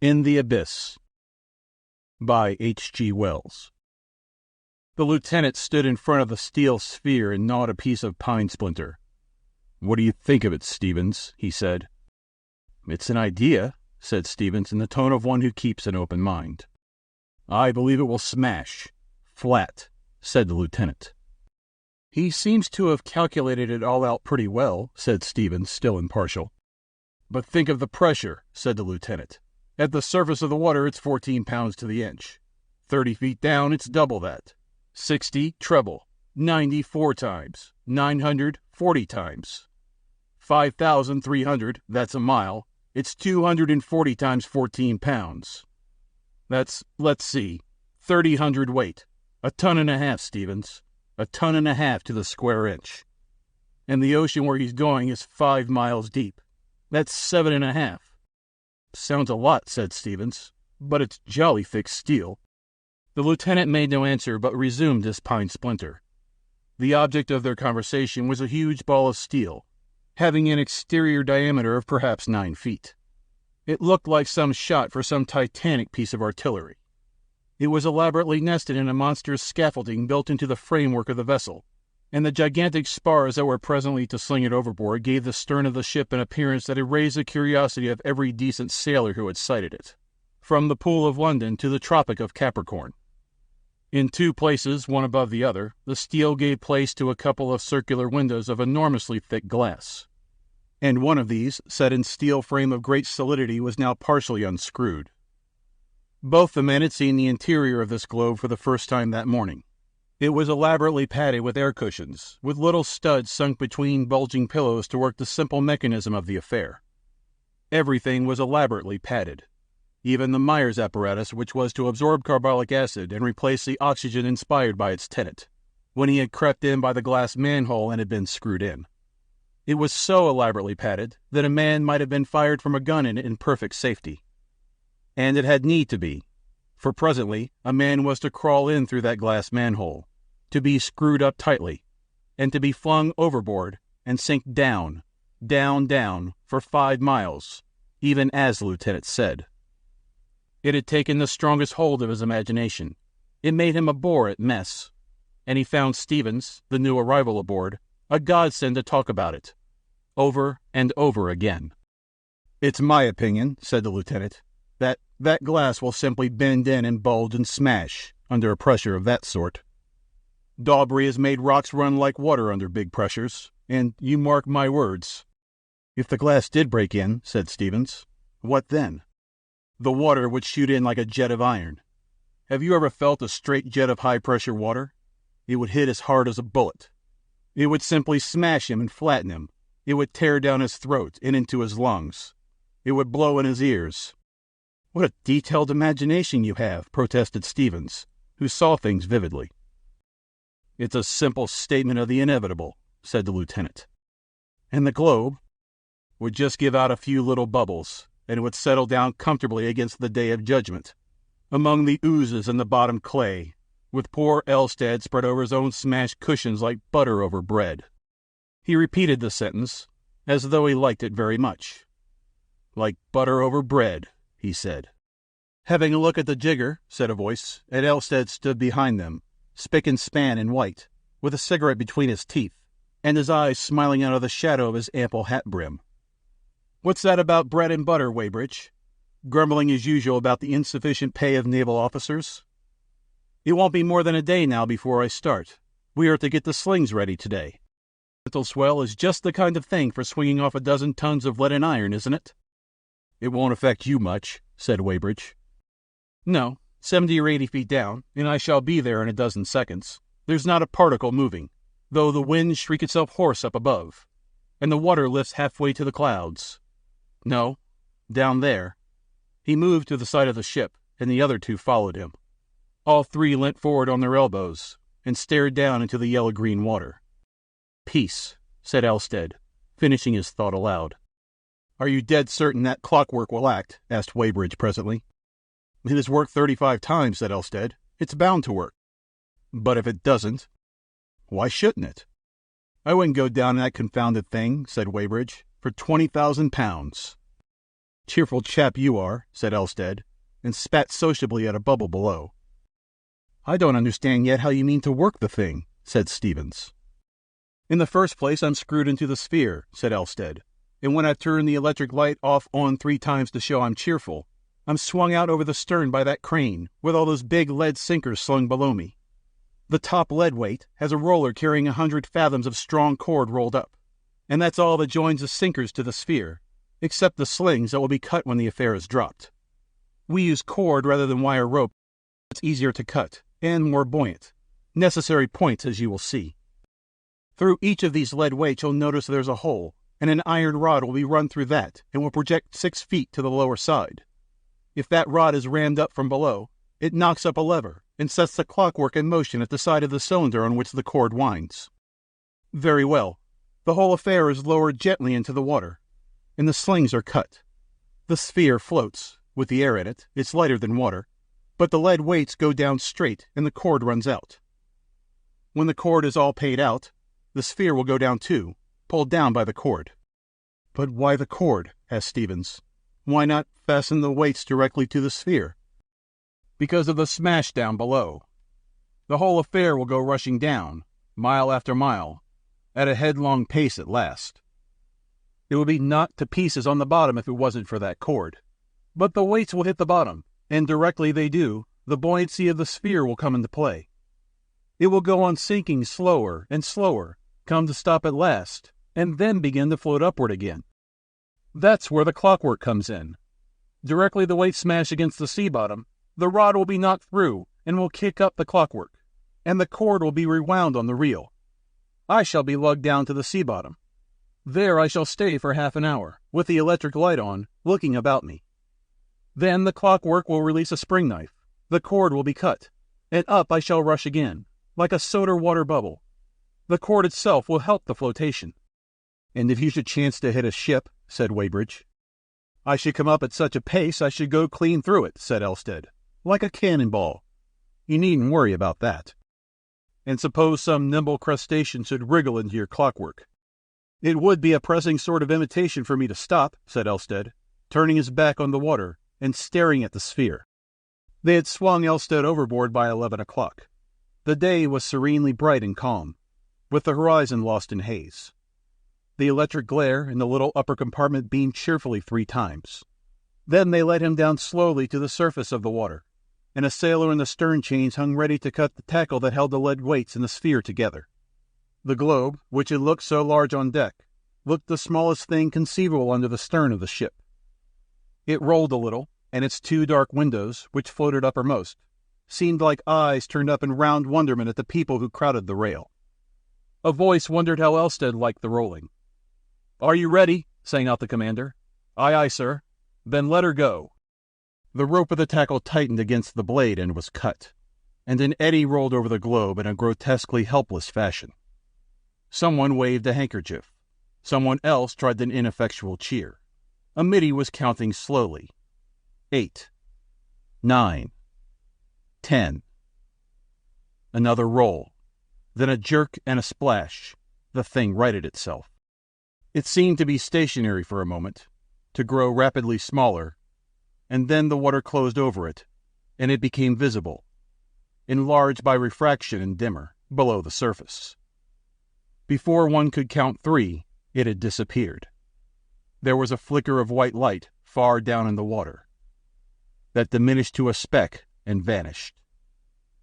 In the Abyss by H.G. Wells. The lieutenant stood in front of the steel sphere and gnawed a piece of pine splinter. "What do you think of it, Steevens?" he said. "It's an idea," said Steevens in the tone of one who keeps an open mind. "I believe it will smash. Flat," said the lieutenant. "He seems to have calculated it all out pretty well," said Steevens, still impartial. "But think of the pressure," said the lieutenant. "At the surface of the water it's 14 pounds to the inch. 30 feet down it's double that. 60, treble. 90, 4 times. 900, 40 times. 5,300, that's a mile. It's 240 times 14 pounds. That's, let's see, 30 hundredweight. A ton and a half, Steevens. A ton and a half to the square inch. And the ocean where he's going is 5 miles deep. That's 7.5. "Sounds a lot," said Steevens, "but it's jolly thick steel." The lieutenant made no answer, but resumed his pine splinter. The object of their conversation was a huge ball of steel, having an exterior diameter of perhaps 9 feet. It looked like some shot for some titanic piece of artillery. It was elaborately nested in a monstrous scaffolding built into the framework of the vessel, and the gigantic spars that were presently to sling it overboard gave the stern of the ship an appearance that had raised the curiosity of every decent sailor who had sighted it, from the Pool of London to the Tropic of Capricorn. In 2 places, one above the other, the steel gave place to a couple of circular windows of enormously thick glass, and one of these, set in steel frame of great solidity, was now partially unscrewed. Both the men had seen the interior of this globe for the first time that morning. It was elaborately padded with air cushions, with little studs sunk between bulging pillows to work the simple mechanism of the affair. Everything was elaborately padded. Even the Myers apparatus, which was to absorb carbolic acid and replace the oxygen inspired by its tenant, when he had crept in by the glass manhole and had been screwed in. It was so elaborately padded that a man might have been fired from a gun in perfect safety. And it had need to be, for presently a man was to crawl in through that glass manhole, to be screwed up tightly, and to be flung overboard and sink down, down, down, for 5 miles, even as the lieutenant said. It had taken the strongest hold of his imagination. It made him a bore at mess, and he found Steevens, the new arrival aboard, a godsend to talk about it, over and over again. "It's my opinion," said the lieutenant, that glass will simply bend in and bulge and smash under a pressure of that sort. Daubrey has made rocks run like water under big pressures, and you mark my words." "If the glass did break in," said Steevens, "what then?" "The water would shoot in like a jet of iron. Have you ever felt a straight jet of high-pressure water? It would hit as hard as a bullet. It would simply smash him and flatten him. It would tear down his throat and into his lungs. It would blow in his ears." "What a detailed imagination you have," protested Steevens, who saw things vividly. "It's a simple statement of the inevitable," said the lieutenant. "And the globe would just give out a few little bubbles, and it would settle down comfortably against the day of judgment, among the oozes and the bottom clay, with poor Elstead spread over his own smashed cushions like butter over bread." He repeated the sentence, as though he liked it very much. "Like butter over bread," he said. "Having a look at the jigger," said a voice, and Elstead stood behind them, spick and span in white, with a cigarette between his teeth, and his eyes smiling out of the shadow of his ample hat brim. "What's that about bread and butter, Weybridge? Grumbling as usual about the insufficient pay of naval officers? It won't be more than a day now before I start. We are to get the slings ready today. Mental swell is just the kind of thing for swinging off a dozen tons of lead and iron, isn't it?" "It won't affect you much," said Weybridge. "No, 70 or 80 feet down, and I shall be there in a dozen seconds. There's not a particle moving, though the wind shriek itself hoarse up above, and the water lifts halfway to the clouds. No, down there." He moved to the side of the ship, and the other 2 followed him. All 3 leant forward on their elbows and stared down into the yellow-green water. "Peace," said Elstead, finishing his thought aloud. "Are you dead certain that clockwork will act?" asked Weybridge presently. "It has worked 35 times," said Elstead. "It's bound to work." "But if it doesn't?" "Why shouldn't it?" "I wouldn't go down in that confounded thing," said Weybridge, "for 20,000 pounds." Cheerful chap you are, said Elstead, and spat sociably at a bubble below. I don't understand yet how you mean to work the thing, said Steevens. In the first place, I'm screwed into the sphere, said Elstead, and when I've turned the electric light off on 3 times to show I'm cheerful, I'm swung out over the stern by that crane, with all those big lead sinkers slung below me. The top lead weight has a roller carrying 100 fathoms of strong cord rolled up, and that's all that joins the sinkers to the sphere, except the slings that will be cut when the affair is dropped. We use cord rather than wire rope. It's easier to cut, and more buoyant. Necessary points, as you will see. Through each of these lead weights you'll notice there's a hole, and an iron rod will be run through that, and will project 6 feet to the lower side. If that rod is rammed up from below, it knocks up a lever, and sets the clockwork in motion at the side of the cylinder on which the cord winds. Very well. The whole affair is lowered gently into the water, and the slings are cut. The sphere floats. With the air in it, it's lighter than water, but the lead weights go down straight, and the cord runs out. When the cord is all paid out, the sphere will go down too, pulled down by the cord. But why the cord? Asked Steevens. Why not fasten the weights directly to the sphere? Because of the smash down below. The whole affair will go rushing down, mile after mile, at a headlong pace at last. It would be knocked to pieces on the bottom if it wasn't for that cord. But the weights will hit the bottom, and directly they do, the buoyancy of the sphere will come into play. It will go on sinking slower and slower, come to stop at last, and then begin to float upward again. That's where the clockwork comes in. Directly the weights smash against the sea bottom, the rod will be knocked through and will kick up the clockwork, and the cord will be rewound on the reel. I shall be lugged down to the sea bottom. There I shall stay for half an hour, with the electric light on, looking about me. Then the clockwork will release a spring knife, the cord will be cut, and up I shall rush again, like a soda water bubble. The cord itself will help the flotation. And if you should chance to hit a ship, said Weybridge. I should come up at such a pace I should go clean through it, said Elstead, like a cannonball. You needn't worry about that. And suppose some nimble crustacean should wriggle into your clockwork. It would be a pressing sort of imitation for me to stop, said Elstead, turning his back on the water and staring at the sphere. They had swung Elstead overboard by 11 o'clock. The day was serenely bright and calm, with the horizon lost in haze. The electric glare in the little upper compartment beamed cheerfully 3 times. Then they let him down slowly to the surface of the water, and a sailor in the stern chains hung ready to cut the tackle that held the lead weights in the sphere together. The globe, which had looked so large on deck, looked the smallest thing conceivable under the stern of the ship. It rolled a little, and its 2 dark windows, which floated uppermost, seemed like eyes turned up in round wonderment at the people who crowded the rail. A voice wondered how Elstead liked the rolling. "Are you ready?" sang out the commander. "Aye, aye, sir." "Then let her go." The rope of the tackle tightened against the blade and was cut, and an eddy rolled over the globe in a grotesquely helpless fashion. Someone waved a handkerchief. Someone else tried an ineffectual cheer. A middy was counting slowly. 8, 9, 10. Another roll, then a jerk and a splash. The thing righted itself. It seemed to be stationary for a moment, to grow rapidly smaller, and then the water closed over it, and it became visible, enlarged by refraction and dimmer, below the surface. Before one could count 3, it had disappeared. There was a flicker of white light far down in the water, that diminished to a speck and vanished.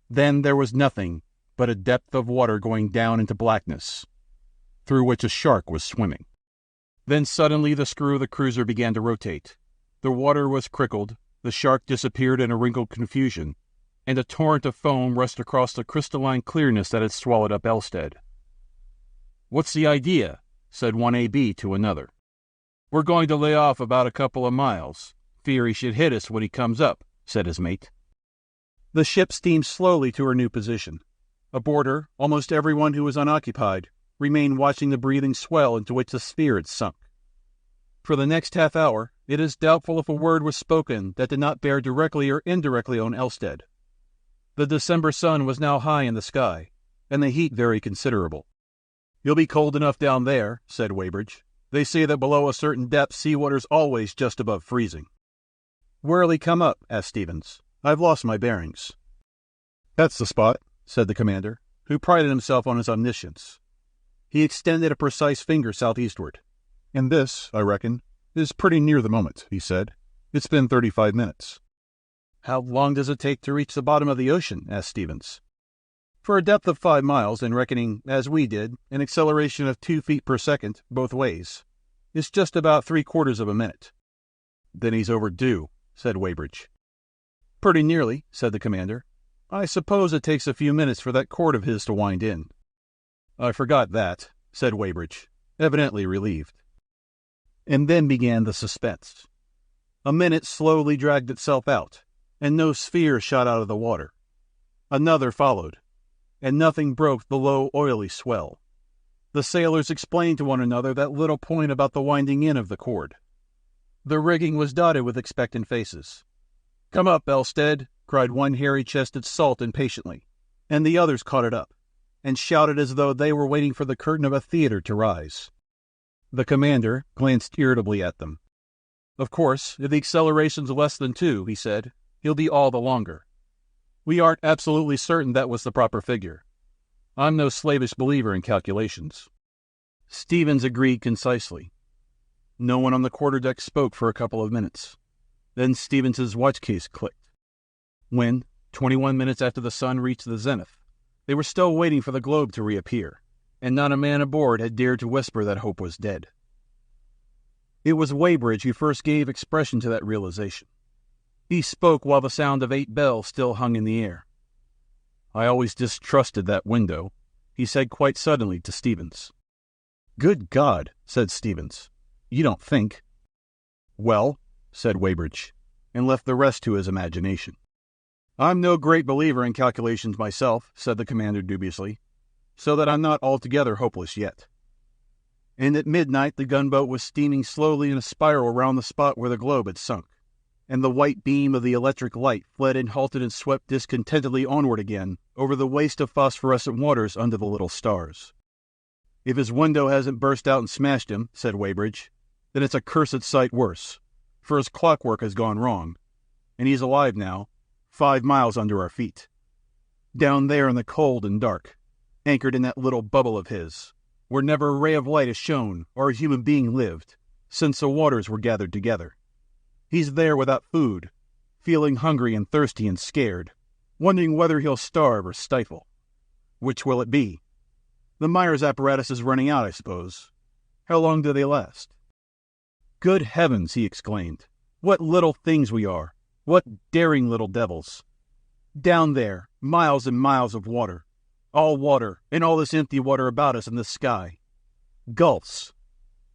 Then there was nothing but a depth of water going down into blackness, through which a shark was swimming. Then suddenly the screw of the cruiser began to rotate. The water was crickled, the shark disappeared in a wrinkled confusion, and a torrent of foam rushed across the crystalline clearness that had swallowed up Elstead. "What's the idea?" said one A.B. to another. "We're going to lay off about a couple of miles. Fear he should hit us when he comes up," said his mate. The ship steamed slowly to her new position. Aboard her, almost everyone who was unoccupied remained watching the breathing swell into which the sphere had sunk. For the next half hour, it is doubtful if a word was spoken that did not bear directly or indirectly on Elstead. The December sun was now high in the sky, and the heat very considerable. "You'll be cold enough down there," said Weybridge. They say that below a certain depth seawater's always just above freezing. "Where'll he come up?" asked Steevens. "I've lost my bearings." "That's the spot," said the commander, who prided himself on his omniscience. He extended a precise finger southeastward. "And this, I reckon, is pretty near the moment," he said. "It's been 35 minutes. "How long does it take to reach the bottom of the ocean?" asked Steevens. "For a depth of 5 miles, and reckoning, as we did, an acceleration of 2 feet per second, both ways, it's just about 3/4 of a minute." "Then he's overdue," said Weybridge. "Pretty nearly," said the commander. "I suppose it takes a few minutes for that cord of his to wind in." "I forgot that," said Weybridge, evidently relieved. And then began the suspense. A minute slowly dragged itself out, and no sphere shot out of the water. Another followed, and nothing broke the low, oily swell. The sailors explained to one another that little point about the winding in of the cord. The rigging was dotted with expectant faces. "Come up, Elstead," cried one hairy-chested salt impatiently, and the others caught it up, and shouted as though they were waiting for the curtain of a theater to rise. The commander glanced irritably at them. "Of course, if the acceleration's less than 2, he said, he'll be all the longer. We aren't absolutely certain that was the proper figure. I'm no slavish believer in calculations." Steevens agreed concisely. No one on the quarterdeck spoke for a couple of minutes. Then Stevens's watch case clicked. When, 21 minutes after the sun reached the zenith, they were still waiting for the globe to reappear, and not a man aboard had dared to whisper that hope was dead. It was Weybridge who first gave expression to that realization. He spoke while the sound of 8 bells still hung in the air. "I always distrusted that window," he said quite suddenly to Steevens. "Good God," said Steevens. "You don't think—" "Well," said Weybridge, and left the rest to his imagination. "I'm no great believer in calculations myself," said the commander dubiously, "so that I'm not altogether hopeless yet." And at midnight the gunboat was steaming slowly in a spiral round the spot where the globe had sunk, and the white beam of the electric light fled and halted and swept discontentedly onward again over the waste of phosphorescent waters under the little stars. "If his window hasn't burst out and smashed him," said Weybridge, "then it's a cursed sight worse, for his clockwork has gone wrong, and he's alive now, 5 miles under our feet. Down there in the cold and dark, anchored in that little bubble of his, where never a ray of light has shone or a human being lived, since the waters were gathered together. He's there without food, feeling hungry and thirsty and scared, wondering whether he'll starve or stifle. Which will it be? The Myers apparatus is running out, I suppose. How long do they last?" "Good heavens!" he exclaimed. "What little things we are! What daring little devils! Down there, miles and miles of water, and all this empty water about us in the sky. Gulfs!"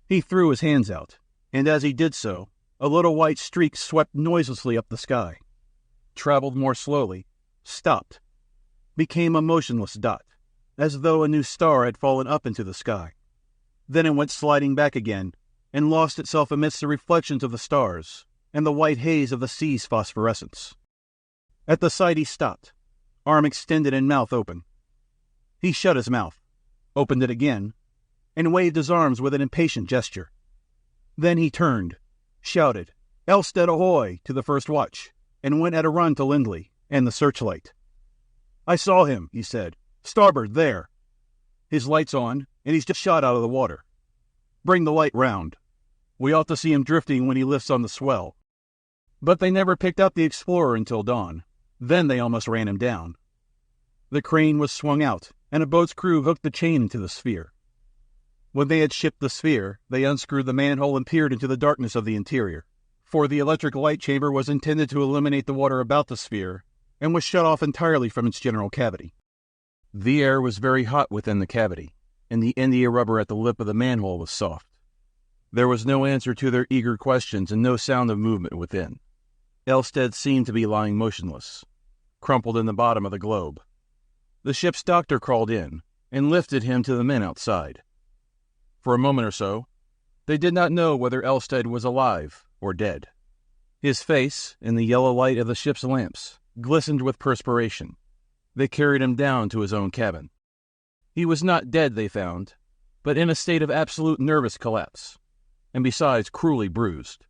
He threw his hands out, and as he did so, a little white streak swept noiselessly up the sky, traveled more slowly, stopped, became a motionless dot, as though a new star had fallen up into the sky. Then it went sliding back again, and lost itself amidst the reflections of the stars and the white haze of the sea's phosphorescence. At the sight he stopped, arm extended and mouth open. He shut his mouth, opened it again, and waved his arms with an impatient gesture. Then he turned, shouted, "Elstead ahoy!" to the first watch, and went at a run to Lindley and the searchlight. "I saw him," he said. "Starboard, there. His light's on, and he's just shot out of the water. Bring the light round. We ought to see him drifting when he lifts on the swell." But they never picked up the explorer until dawn. Then they almost ran him down. The crane was swung out, and a boat's crew hooked the chain into the sphere. When they had shipped the sphere, they unscrewed the manhole and peered into the darkness of the interior, for the electric light chamber was intended to illuminate the water about the sphere, and was shut off entirely from its general cavity. The air was very hot within the cavity, and the india rubber at the lip of the manhole was soft. There was no answer to their eager questions and no sound of movement within. Elstead seemed to be lying motionless, crumpled in the bottom of the globe. The ship's doctor crawled in and lifted him to the men outside. For a moment or so, they did not know whether Elstead was alive or dead. His face, in the yellow light of the ship's lamps, glistened with perspiration. They carried him down to his own cabin. He was not dead, they found, but in a state of absolute nervous collapse, and besides cruelly bruised.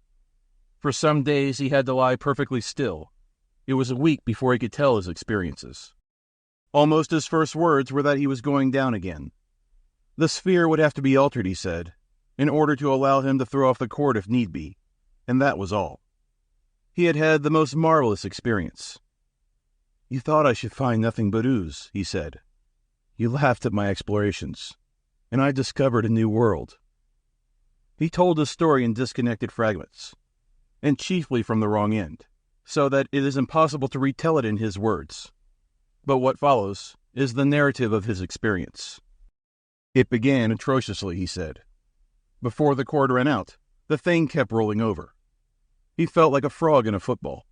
For some days he had to lie perfectly still. It was a week before he could tell his experiences. Almost his first words were that he was going down again. The sphere would have to be altered, he said, in order to allow him to throw off the cord if need be, and that was all. He had had the most marvelous experience. "You thought I should find nothing but ooze," he said. "You laughed at my explorations, and I discovered a new world." He told his story in disconnected fragments, and chiefly from the wrong end, so that it is impossible to retell it in his words. But what follows is the narrative of his experience. "It began atrociously," he said. "Before the cord ran out, the thing kept rolling over. He felt like a frog in a football.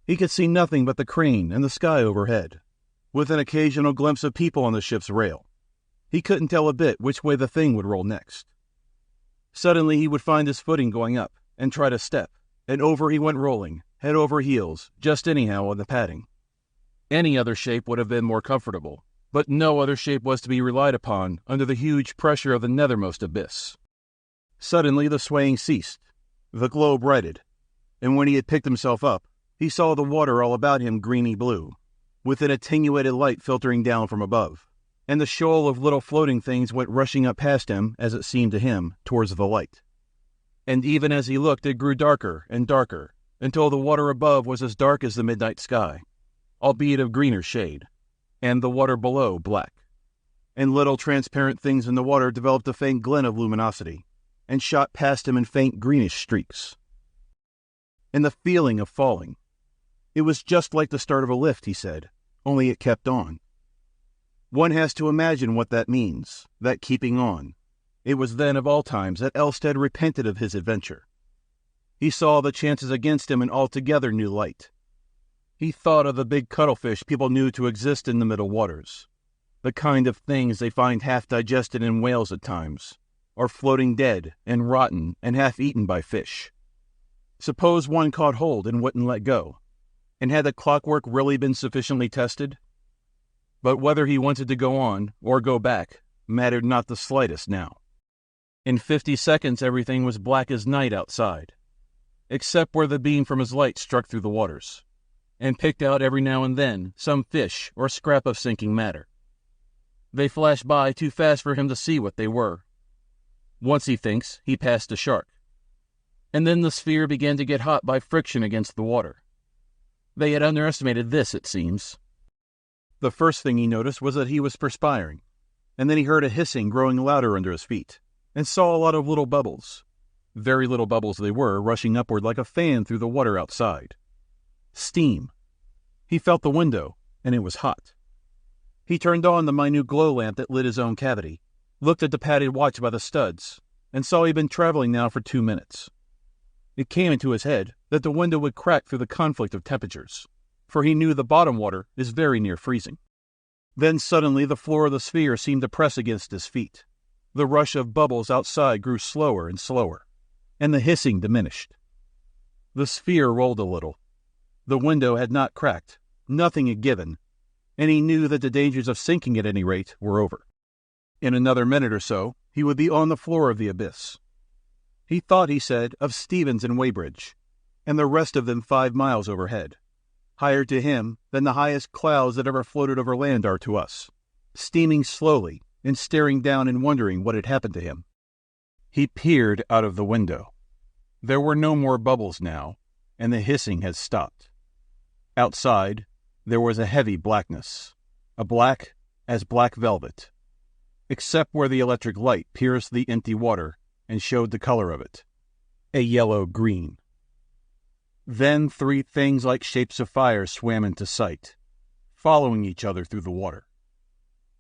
He could see nothing but the crane and the sky overhead, with an occasional glimpse of people on the ship's rail. He couldn't tell a bit which way the thing would roll next. Suddenly he would find his footing going up, and try to step, and over he went rolling, head over heels, just anyhow on the padding. Any other shape would have been more comfortable, but no other shape was to be relied upon under the huge pressure of the nethermost abyss. Suddenly the swaying ceased, the globe righted, and when he had picked himself up, he saw the water all about him greeny blue, with an attenuated light filtering down from above, and the shoal of little floating things went rushing up past him, as it seemed to him, towards the light. And even as he looked, it grew darker and darker, until the water above was as dark as the midnight sky, albeit of greener shade, and the water below black. And little transparent things in the water developed a faint glint of luminosity, and shot past him in faint greenish streaks. And the feeling of falling. It was just like the start of a lift, he said, only it kept on. One has to imagine what that means, that keeping on. It was then of all times that Elstead repented of his adventure. He saw the chances against him in altogether new light. He thought of the big cuttlefish people knew to exist in the middle waters, the kind of things they find half digested in whales at times, or floating dead and rotten and half eaten by fish. Suppose one caught hold and wouldn't let go, and had the clockwork really been sufficiently tested? But whether he wanted to go on or go back mattered not the slightest now. In 50 seconds everything was black as night outside, except where the beam from his light struck through the waters, and picked out every now and then some fish or scrap of sinking matter. They flashed by too fast for him to see what they were. Once, he thinks, he passed a shark. And then the sphere began to get hot by friction against the water. They had underestimated this, it seems. The first thing he noticed was that he was perspiring, and then he heard a hissing growing louder under his feet, and saw a lot of little bubbles. Very little bubbles they were, rushing upward like a fan through the water outside. Steam. He felt the window, and it was hot. He turned on the minute glow lamp that lit his own cavity, looked at the padded watch by the studs, and saw he'd been traveling now for 2 minutes. It came into his head that the window would crack through the conflict of temperatures, for he knew the bottom water is very near freezing. Then suddenly the floor of the sphere seemed to press against his feet. The rush of bubbles outside grew slower and slower, and the hissing diminished. The sphere rolled a little. The window had not cracked, nothing had given, and he knew that the dangers of sinking at any rate were over. In another minute or so, he would be on the floor of the abyss. He thought, he said, of Steevens and Weybridge, and the rest of them 5 miles overhead, higher to him than the highest clouds that ever floated over land are to us, steaming slowly and staring down and wondering what had happened to him. He peered out of the window. There were no more bubbles now, and the hissing had stopped. Outside, there was a heavy blackness, a black as black velvet, except where the electric light pierced the empty water and showed the color of it, a yellow-green. Then 3 things like shapes of fire swam into sight, following each other through the water.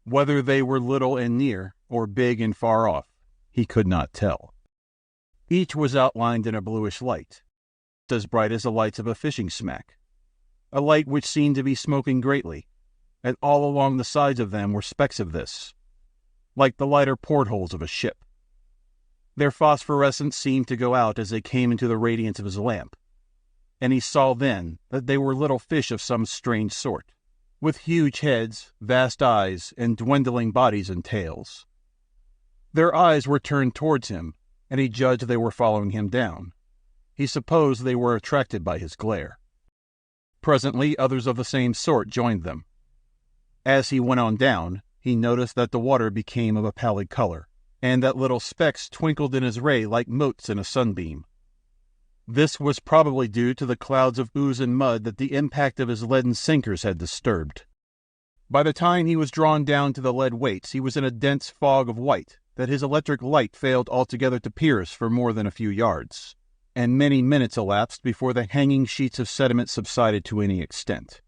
Whether they were little and near, or big and far off, he could not tell. Each was outlined in a bluish light, as bright as the lights of a fishing smack, a light which seemed to be smoking greatly, and all along the sides of them were specks of this, like the lighter portholes of a ship. Their phosphorescence seemed to go out as they came into the radiance of his lamp, and he saw then that they were little fish of some strange sort, with huge heads, vast eyes, and dwindling bodies and tails. Their eyes were turned towards him, and he judged they were following him down. He supposed they were attracted by his glare. Presently others of the same sort joined them. As he went on down, he noticed that the water became of a pallid color, and that little specks twinkled in his ray like motes in a sunbeam. This was probably due to the clouds of ooze and mud that the impact of his leaden sinkers had disturbed. By the time he was drawn down to the lead weights, he was in a dense fog of white that his electric light failed altogether to pierce for more than a few yards, and many minutes elapsed before the hanging sheets of sediment subsided to any extent.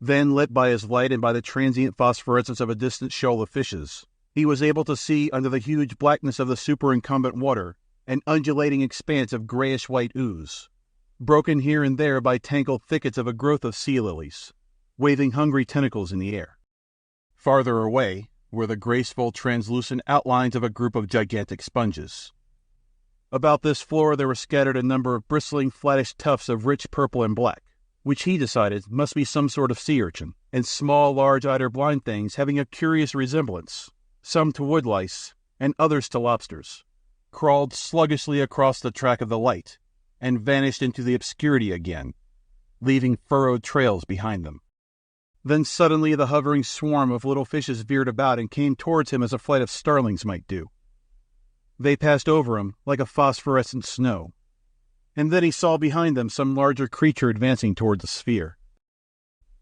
Then, lit by his light and by the transient phosphorescence of a distant shoal of fishes, he was able to see under the huge blackness of the superincumbent water an undulating expanse of grayish-white ooze, broken here and there by tangled thickets of a growth of sea lilies, waving hungry tentacles in the air. Farther away were the graceful, translucent outlines of a group of gigantic sponges. About this floor there were scattered a number of bristling, flattish tufts of rich purple and black, which he decided must be some sort of sea urchin, and small, large-eyed or blind things having a curious resemblance, some to woodlice and others to lobsters, crawled sluggishly across the track of the light and vanished into the obscurity again, leaving furrowed trails behind them. Then suddenly the hovering swarm of little fishes veered about and came towards him as a flight of starlings might do. They passed over him like a phosphorescent snow, and then he saw behind them some larger creature advancing toward the sphere.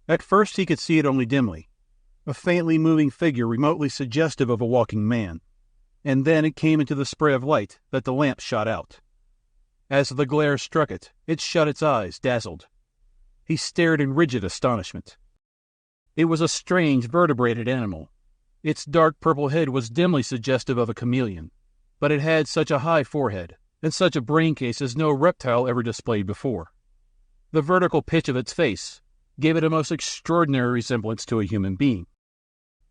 At first he could see it only dimly, a faintly moving figure remotely suggestive of a walking man, and then it came into the spray of light that the lamp shot out. As the glare struck it, it shut its eyes, dazzled. He stared in rigid astonishment. It was a strange, vertebrated animal. Its dark purple head was dimly suggestive of a chameleon, but it had such a high forehead, and such a brain case as no reptile ever displayed before. The vertical pitch of its face gave it a most extraordinary resemblance to a human being.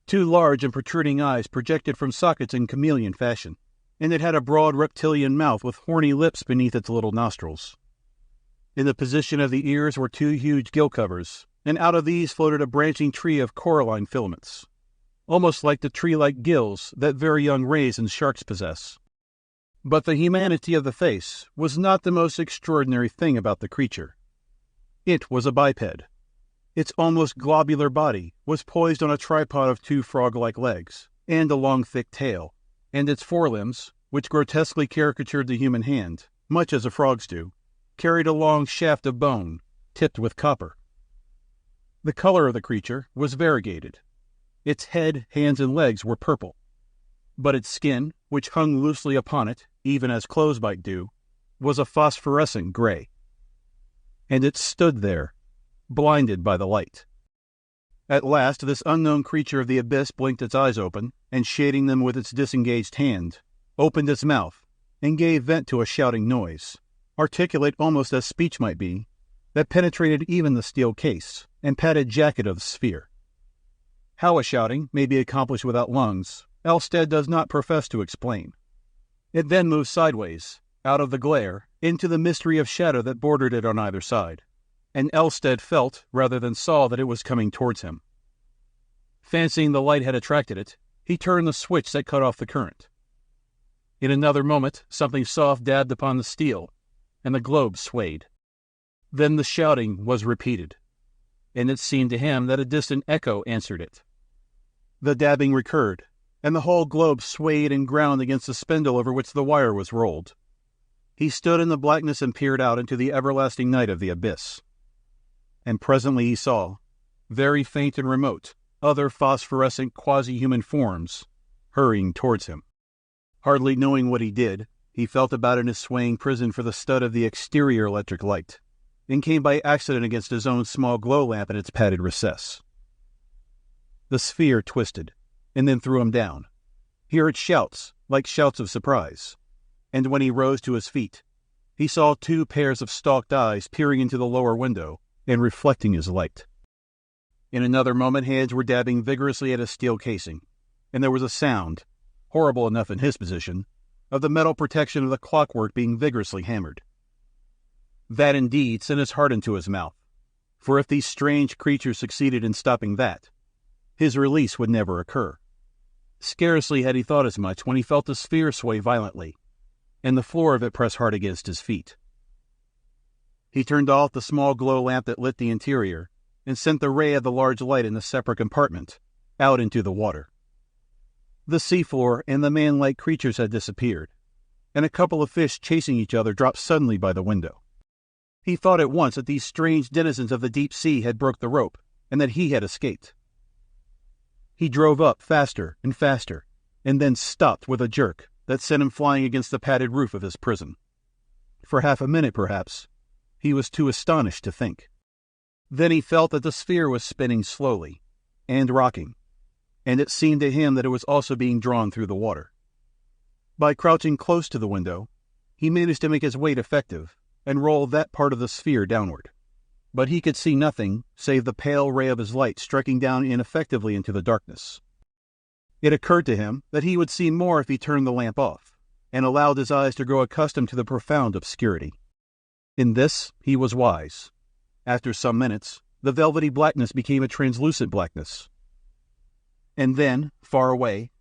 Two large and protruding eyes projected from sockets in chameleon fashion, and it had a broad reptilian mouth with horny lips beneath its little nostrils. In the position of the ears were two huge gill covers, and out of these floated a branching tree of coralline filaments, almost like the tree-like gills that very young rays and sharks possess. But the humanity of the face was not the most extraordinary thing about the creature. It was a biped. Its almost globular body was poised on a tripod of two frog-like legs, and a long thick tail, and its forelimbs, which grotesquely caricatured the human hand, much as a frog's do, carried a long shaft of bone, tipped with copper. The color of the creature was variegated. Its head, hands, and legs were purple, but its skin, which hung loosely upon it, even as clothes might do, was a phosphorescent gray. And it stood there, blinded by the light. At last this unknown creature of the abyss blinked its eyes open, and shading them with its disengaged hand, opened its mouth, and gave vent to a shouting noise, articulate almost as speech might be, that penetrated even the steel case, and padded jacket of the sphere. How a shouting may be accomplished without lungs, Elstead does not profess to explain. It then moved sideways, out of the glare, into the mystery of shadow that bordered it on either side, and Elstead felt rather than saw that it was coming towards him. Fancying the light had attracted it, he turned the switch that cut off the current. In another moment something soft dabbed upon the steel, and the globe swayed. Then the shouting was repeated, and it seemed to him that a distant echo answered it. The dabbing recurred, and the whole globe swayed and ground against the spindle over which the wire was rolled. He stood in the blackness and peered out into the everlasting night of the abyss. And presently he saw, very faint and remote, other phosphorescent quasi-human forms hurrying towards him. Hardly knowing what he did, he felt about in his swaying prison for the stud of the exterior electric light, and came by accident against his own small glow lamp in its padded recess. The sphere twisted, and then threw him down. He heard shouts, like shouts of surprise, and when he rose to his feet, he saw two pairs of stalked eyes peering into the lower window and reflecting his light. In another moment hands were dabbing vigorously at his steel casing, and there was a sound, horrible enough in his position, of the metal protection of the clockwork being vigorously hammered. That indeed sent his heart into his mouth, for if these strange creatures succeeded in stopping that, his release would never occur. Scarcely had he thought as much when he felt the sphere sway violently, and the floor of it pressed hard against his feet. He turned off the small glow lamp that lit the interior and sent the ray of the large light in the separate compartment out into the water. The seafloor and the man-like creatures had disappeared, and a couple of fish chasing each other dropped suddenly by the window. He thought at once that these strange denizens of the deep sea had broke the rope, and that he had escaped. He drove up faster and faster, and then stopped with a jerk that sent him flying against the padded roof of his prison. For half a minute, perhaps, he was too astonished to think. Then he felt that the sphere was spinning slowly, and rocking, and it seemed to him that it was also being drawn through the water. By crouching close to the window, he managed to make his weight effective and roll that part of the sphere downward. But he could see nothing save the pale ray of his light striking down ineffectively into the darkness. It occurred to him that he would see more if he turned the lamp off, and allowed his eyes to grow accustomed to the profound obscurity. In this he was wise. After some minutes, the velvety blackness became a translucent blackness. And then, far away,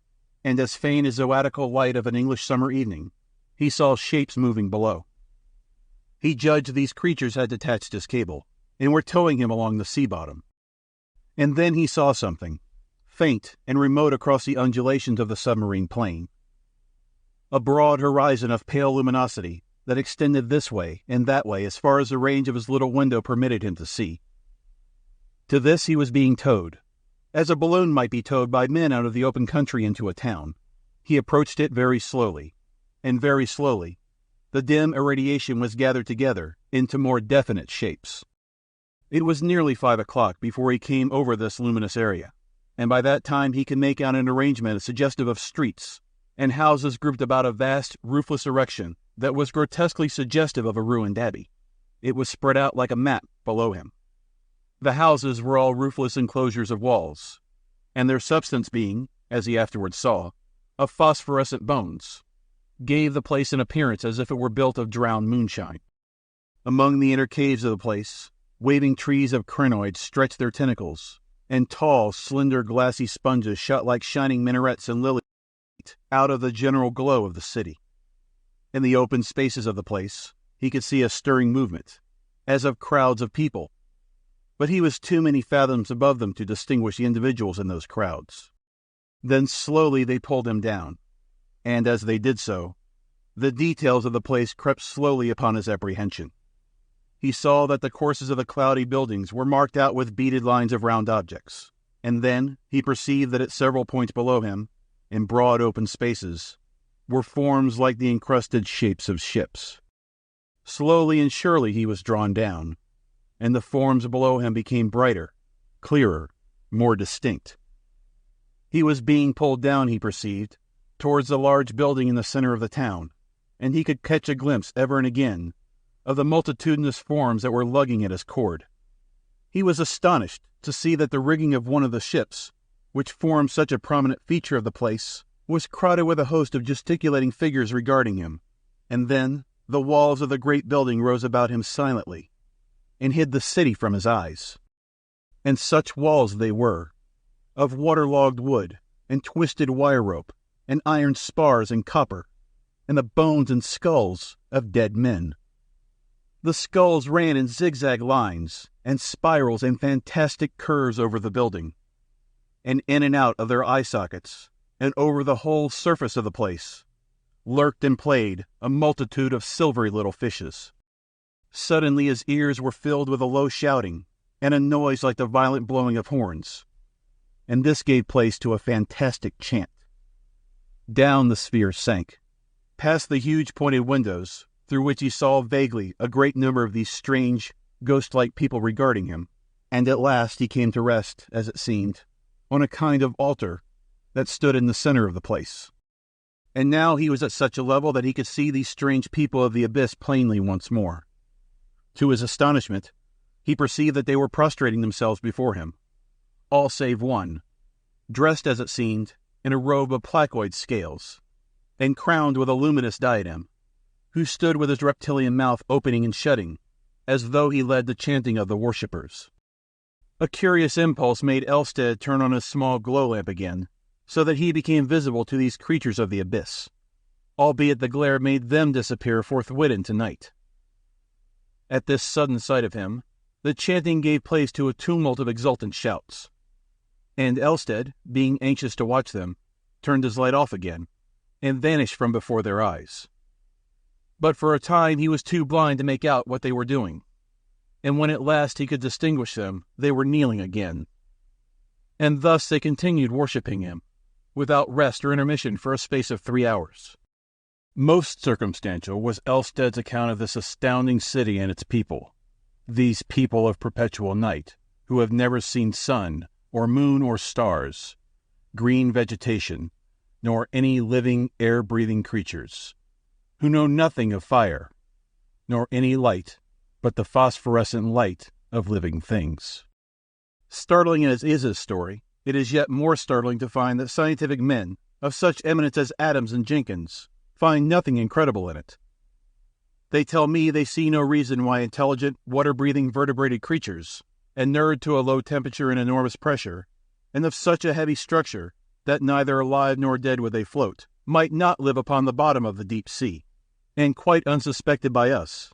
and as faint as the zoatical light of an English summer evening, he saw shapes moving below. He judged these creatures had detached his cable, and were towing him along the sea bottom. And then he saw something, faint and remote across the undulations of the submarine plain. A broad horizon of pale luminosity that extended this way and that way as far as the range of his little window permitted him to see. To this he was being towed, as a balloon might be towed by men out of the open country into a town. He approached it very slowly, and very slowly the dim irradiation was gathered together into more definite shapes. It was nearly 5 o'clock before he came over this luminous area, and by that time he could make out an arrangement suggestive of streets and houses grouped about a vast, roofless erection that was grotesquely suggestive of a ruined abbey. It was spread out like a map below him. The houses were all roofless enclosures of walls, and their substance being, as he afterwards saw, of phosphorescent bones, gave the place an appearance as if it were built of drowned moonshine. Among the inner caves of the place, waving trees of crinoids stretched their tentacles, and tall, slender, glassy sponges shot like shining minarets and lilies out of the general glow of the city. In the open spaces of the place, he could see a stirring movement, as of crowds of people, but he was too many fathoms above them to distinguish the individuals in those crowds. Then slowly they pulled him down, and as they did so, the details of the place crept slowly upon his apprehension. He saw that the courses of the cloudy buildings were marked out with beaded lines of round objects, and then he perceived that at several points below him, in broad open spaces, were forms like the encrusted shapes of ships. Slowly and surely he was drawn down, and the forms below him became brighter, clearer, more distinct. He was being pulled down, he perceived, towards the large building in the center of the town, and he could catch a glimpse ever and again of the multitudinous forms that were lugging at his cord. He was astonished to see that the rigging of one of the ships, which formed such a prominent feature of the place, was crowded with a host of gesticulating figures regarding him, and then the walls of the great building rose about him silently, and hid the city from his eyes. And such walls they were, of waterlogged wood, and twisted wire rope, and iron spars and copper, and the bones and skulls of dead men. The skulls ran in zigzag lines and spirals and fantastic curves over the building, and in and out of their eye sockets, and over the whole surface of the place, lurked and played a multitude of silvery little fishes. Suddenly his ears were filled with a low shouting, and a noise like the violent blowing of horns, and this gave place to a fantastic chant. Down the sphere sank, past the huge pointed windows, through which he saw vaguely a great number of these strange, ghost-like people regarding him, and at last he came to rest, as it seemed, on a kind of altar that stood in the center of the place. And now he was at such a level that he could see these strange people of the abyss plainly once more. To his astonishment, he perceived that they were prostrating themselves before him, all save one, dressed, as it seemed, in a robe of placoid scales, and crowned with a luminous diadem, who stood with his reptilian mouth opening and shutting, as though he led the chanting of the worshippers. A curious impulse made Elstead turn on his small glow lamp again, so that he became visible to these creatures of the abyss. albeit the glare made them disappear forthwith into night. At this sudden sight of him, the chanting gave place to a tumult of exultant shouts, and Elstead, being anxious to watch them, turned his light off again, and vanished from before their eyes. But for a time he was too blind to make out what they were doing, and when at last he could distinguish them, they were kneeling again. And thus they continued worshipping him, without rest or intermission for a space of 3 hours. Most circumstantial was Elstead's account of this astounding city and its people, these people of perpetual night, who have never seen sun, or moon, or stars, green vegetation, nor any living, air-breathing creatures, who know nothing of fire, nor any light but the phosphorescent light of living things. Startling as is his story, it is yet more startling to find that scientific men, of such eminence as Adams and Jenkins, find nothing incredible in it. They tell me they see no reason why intelligent, water-breathing vertebrated creatures, inured to a low temperature and enormous pressure, and of such a heavy structure that neither alive nor dead would they float, might not live upon the bottom of the deep sea, and quite unsuspected by us,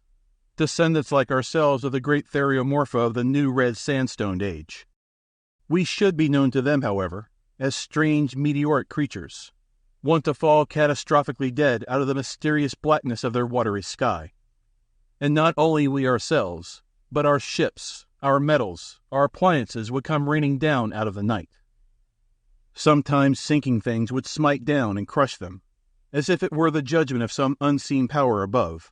descendants like ourselves of the great theriomorpha of the new red sandstone age. We should be known to them, however, as strange meteoric creatures, wont to fall catastrophically dead out of the mysterious blackness of their watery sky. And not only we ourselves, but our ships, our metals, our appliances would come raining down out of the night. Sometimes sinking things would smite down and crush them, as if it were the judgment of some unseen power above,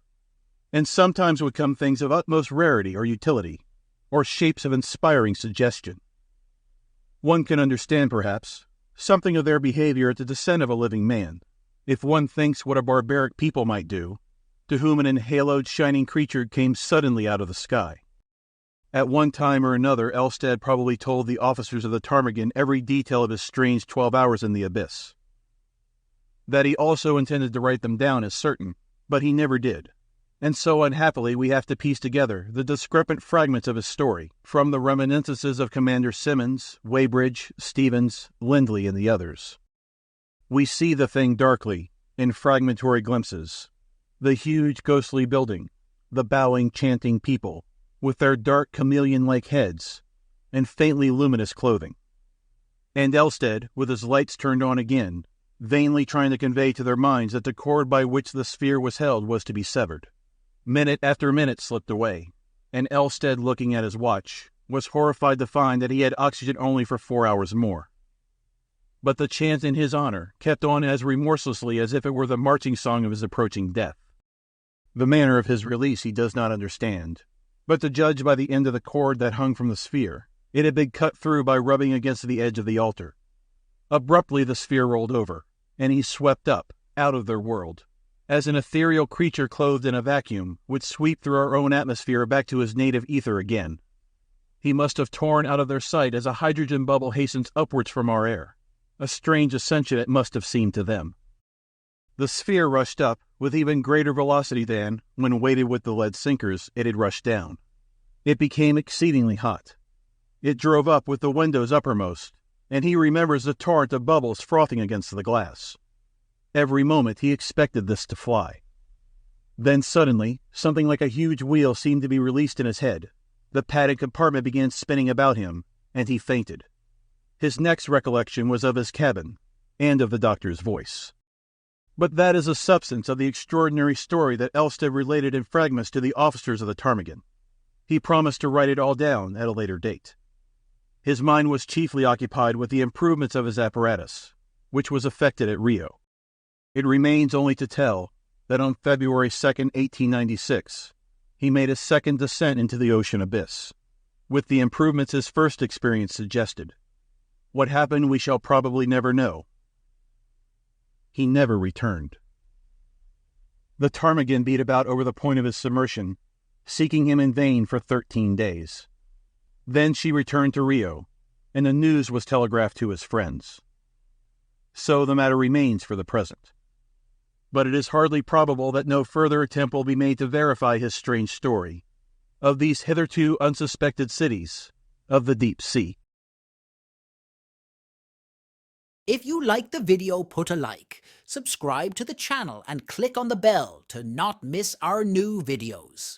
and sometimes would come things of utmost rarity or utility, or shapes of inspiring suggestion. One can understand, perhaps, something of their behavior at the descent of a living man, if one thinks what a barbaric people might do, to whom an enhaloed shining creature came suddenly out of the sky. At one time or another Elstead probably told the officers of the Ptarmigan every detail of his strange 12 hours in the abyss. That he also intended to write them down is certain, but he never did, and so unhappily we have to piece together the discrepant fragments of his story from the reminiscences of Commander Simmons, Weybridge, Steevens, Lindley, and the others. We see the thing darkly, in fragmentary glimpses, the huge ghostly building, the bowing, chanting people, with their dark chameleon-like heads and faintly luminous clothing. And Elstead, with his lights turned on again, vainly trying to convey to their minds that the cord by which the sphere was held was to be severed. Minute after minute slipped away, and Elstead, looking at his watch, was horrified to find that he had oxygen only for 4 hours more. But the chant in his honor kept on as remorselessly as if it were the marching song of his approaching death. The manner of his release he does not understand, but to judge by the end of the cord that hung from the sphere, it had been cut through by rubbing against the edge of the altar. Abruptly the sphere rolled over, and he swept up, out of their world, as an ethereal creature clothed in a vacuum would sweep through our own atmosphere back to his native ether again. He must have torn out of their sight as a hydrogen bubble hastens upwards from our air. A strange ascension it must have seemed to them. The sphere rushed up with even greater velocity than, when weighted with the lead sinkers, it had rushed down. It became exceedingly hot. It drove up with the windows uppermost, and he remembers the torrent of bubbles frothing against the glass. Every moment he expected this to fly. Then suddenly, something like a huge wheel seemed to be released in his head. The padded compartment began spinning about him, and he fainted. His next recollection was of his cabin, and of the doctor's voice. But that is the substance of the extraordinary story that Elstead related in fragments to the officers of the Ptarmigan. He promised to write it all down at a later date. His mind was chiefly occupied with the improvements of his apparatus, which was effected at Rio. It remains only to tell that on February 2nd, 1896, he made a second descent into the ocean abyss, with the improvements his first experience suggested. What happened we shall probably never know. He never returned. The Ptarmigan beat about over the point of his submersion, seeking him in vain for 13 days. Then she returned to Rio, and the news was telegraphed to his friends. So the matter remains for the present. But it is hardly probable that no further attempt will be made to verify his strange story of these hitherto unsuspected cities of the deep sea. If you like the video, put a like, subscribe to the channel and click on the bell to not miss our new videos.